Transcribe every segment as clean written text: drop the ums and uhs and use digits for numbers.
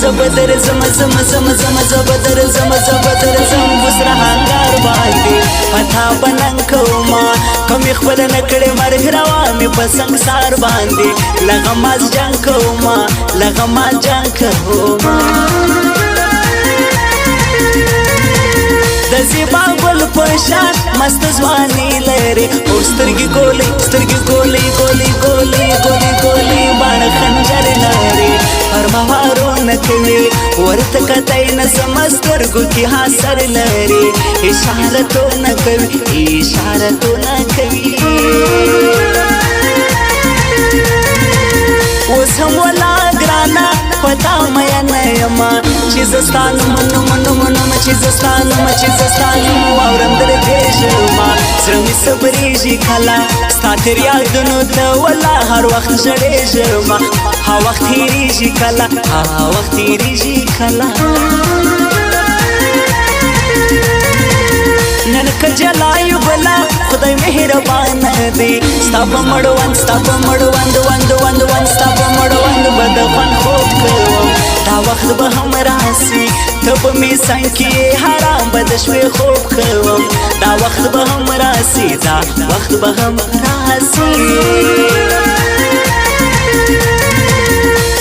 زبدر زم زم زم زم زبدر زم زبدر زم وسره هنګار باندې پتا بننګ کوما کوم خپل نکړې مرګ روا مې په سنگسار باندې لغماز جنگ کوما لغماز جنگ کوما د زیبا ګل په شان مست ځواني لري او سترګې ګولې سترګې ګولې ګولې ګولې ګولې ګولې باڼه خنجر لري پرمهارو نه کوي ورته کتای نه سترګو کې حاصل لري اشارتونه کوي اشارتونه کوي اوس هم ولا ګرانا پتا مې نه یما چې زستان منو منو منو چې زستان چې زستان اورم درې شما زړه مې صبرېږي کله ستا تر یادونو ته ولا هر وخت ژړېږم ها وخت تېرېږي کله ها وخت تېرېږي کله نن که جلایو بلا خدای مهربان دی ستا په مړوند ستا په مړوند وند وند وند ستا په مړوند به د خوند خوب کوم دا وخت به هم راسي ته به مې څنګ کې حرام به د شپې خوب کوم دا وخت به هم راسي دا وخت به هم راسي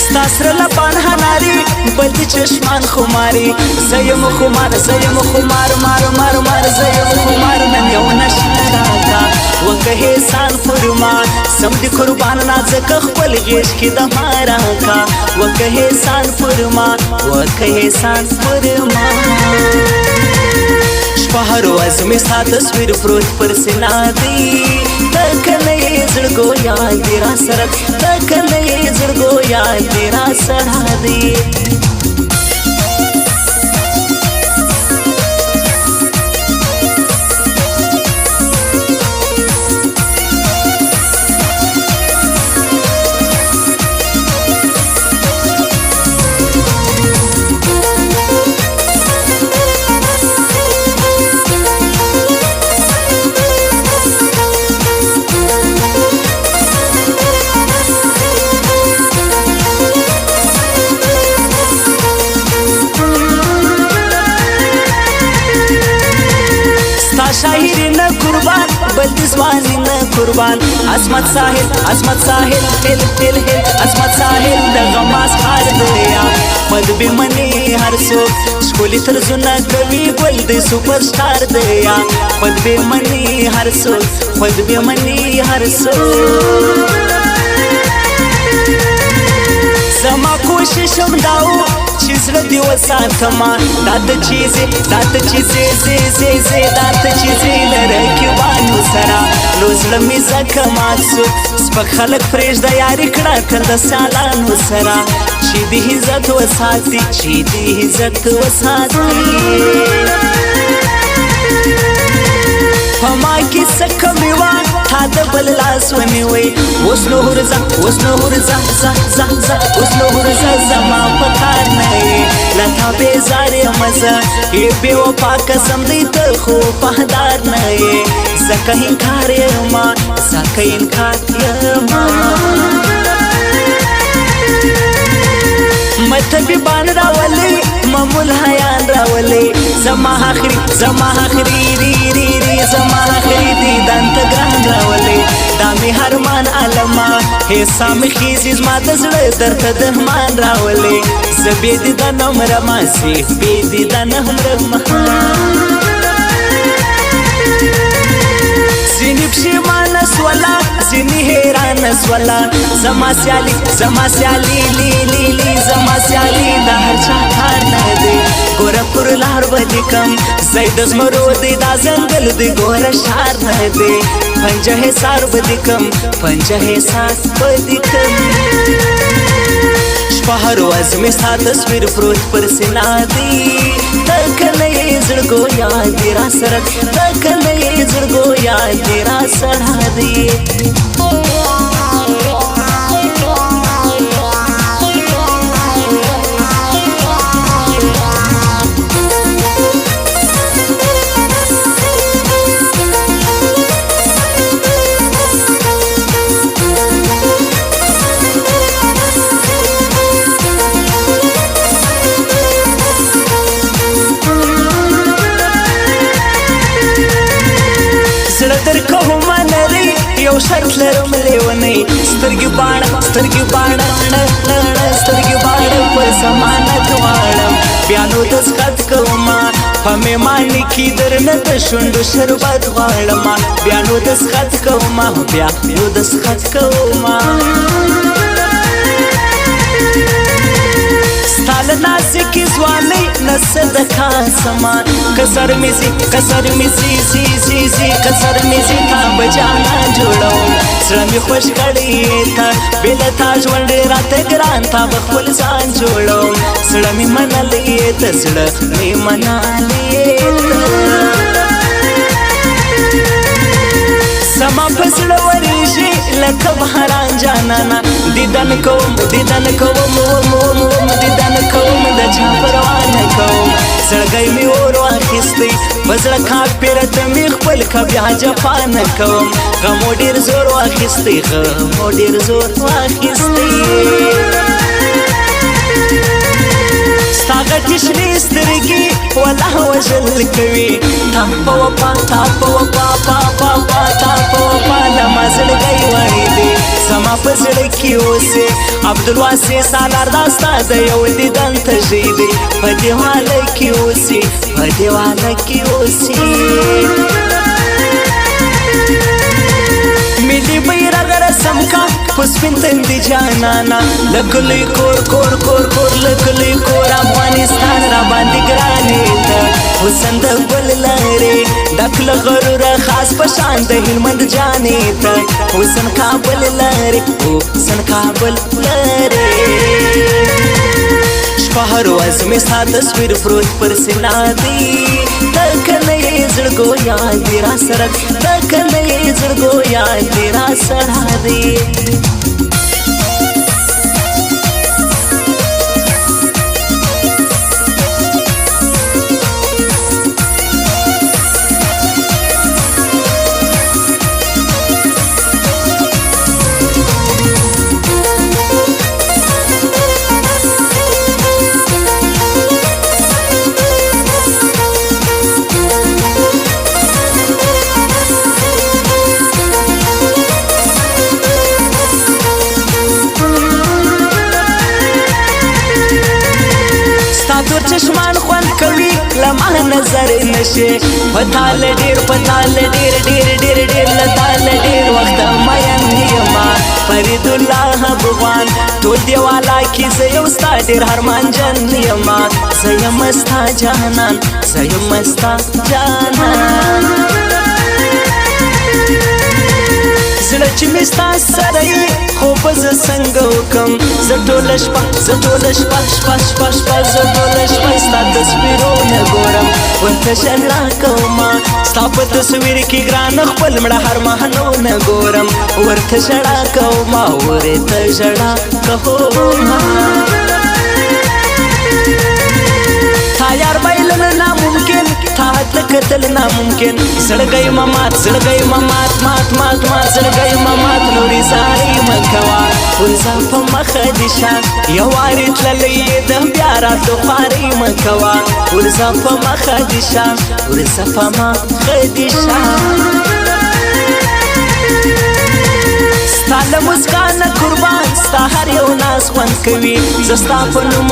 ستا سره لبان هناري بل د چشمان خماري زه یم خمار زه یم خمار مار مار مار زه یم خمار نن یو نشه راکا وکه احسان پر ما سم دي قربان نازک خپل غیش کې د مارا کا وکه احسان پر ما وکه احسان پر ما شپه هر ورځ مې ستا تصویر پروت پر سینا دی ته کله یې زړګو یاد دې را سره ته کله یې زړګو یاد دې را سره دی شاعری نه قربان بل دزوانی نه قربان عظمت ساحل هل هل هل عظمت ساحل د غماس خار دیا پد به منی هر سو شکولی طرزونه کوي ګل د سپر سٹار دیا پد به منی هر سو پد به منی هر سو زما کوشش هم داو چې زړه دې وساتما دا ته چیزې دا ته چیزې لره کې وانو سره نو زړه مې ځکه مات سو سپک خلک پرېږده یاري کړه تل د سیالانو سره چې دې عزت وساتي چې دې عزت وساتي په ما کې څه کمي وه تا د بل لاس ونیوئ اوس نو ورځه اوس نو ورځه ځه ځه ځه اوس نو ورځه زما په کار نه یې له تا بېزار یم زه بې وفا قسم دی ته خو وفادار نه یې ځکه انکار یمه ځکه انکار یمه مطبیبان راولي معمول حیان راولي زما آخري ری ری ری زما آخري دیدن ته ګران راولي دا مې هرمان علما حصه مې خیزي زما د زړه درته دهمان راولي زه بې دیدنه مرمه سي بې دیدنه مرمه ځینې پښېمانه سوله ځینې حیرانه سوله زما سیالي لی لی لی زما سیالي د هر چا کار نه دی ګوره پر لار به لیکم ځای د زمرو دی دا ځنګل دی ګوره ښار نه دی پنجه حصار به لیکم پنجه حصار به لیکم شپه هر ورځ مې ستا تصویر پروت پر سینا دی ته کله یې زړګو یاد دې را سره ته کله یې زړګو یاد دې را سره دی نو دسخط کوما په میمانه کې درنه د شونډو شربت غواړم بیا نو دسخط کوما بیا نو دسخط کوما ستال نازکی ځواني نسد خاصما کسر میزي زی زی زی کسر میزي تا بجانا جوړو سره می خوش کړی تا بل تا ژوند راته ګران تا بخول ځان جوړو سره می منلې ته سره می منالې سما پسړه ورېږي لکه بهران جانانا دیدن کوم دیدن کوم د چا پروا نه کوم زړګی مې اور واخیستی په زړه کاک پیرته مې خپل که بیا جفا نه کوم غمو ډېر زور واخیستی ستا غټې شنې سترګې والله وژل کوي تا په وفا لما زړګی وړی دی زما په زړه کې اوسې عبدالواسع سالار دا ستا د یو دیدن تږی دی په دیواله کې اوسې ملي بیرغ رسم کا پسپین تندی جانانا لکلی کور لکلی کور افغانستان را باندې ګرانې ته حسن د ګل لرې ډک له غروره خاص په شان د هلمند جانې ته حسن کابل لرې شپه هر ورځ مې ستا تصویر پروت پر سینا دی ته کله یې زړګو یاد دی را سره ته کله یې زړګو یاد دی را سره دی تور چشمان خوند کوي لمه نظر نشي پتال ډیر لتال ډیر وخت مین یما فرید الله افغان ټول دیواله کې زه یو ستا ډیر هرمان جن یما زه یم ستا جانان زړه چې مې ستا سره یې خوب زه څنګه وکم زه ټوله شپه زه ټوله شپه ستا تصویرونه ګورم ورته ژړا کومه ستا په تصویر کې ګران خپل مړه هر مهنونه ګورم ورته ژړا کومه تا یار بایلل ناممکن تا کتل ناممکن زړګی مات زړګی مات نورې زارۍ مکوه ورځه په مخه دې شه یو وارې تللی د بیا راتلو خوارۍ مکوه ورځه په مخه دې شه ستا له مسکا نه قربان ستا هر یو ناز خوند کوي زه ستا په نوم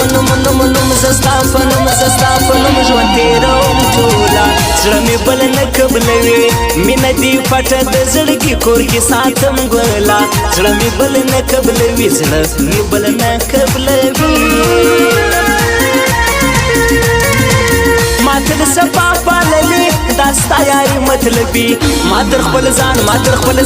ژوند تېروم ټوله زړه مې بل نه قبلوي مینه دې پټه د زړګي کور کې ساتم ګله زړه مې بل نه قبلوي ماته د صفا پاللې دا ستا یاري مطلبي ما در خپل ځان ما در خپل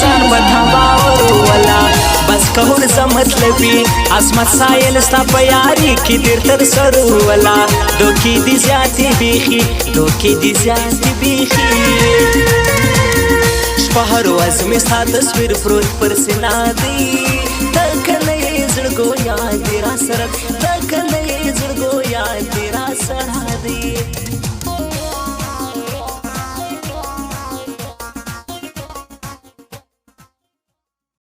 ځان وتا باور ولا بس کهول زه مطلبي عصمت سایل ستا په یاري کې ډېر تر سر ولا دوکې دي زیاتې بیخي شپه هر ورځ مې ستا تصویر پروت پر سینا دی ته کله یې زړګو یاد دی را سره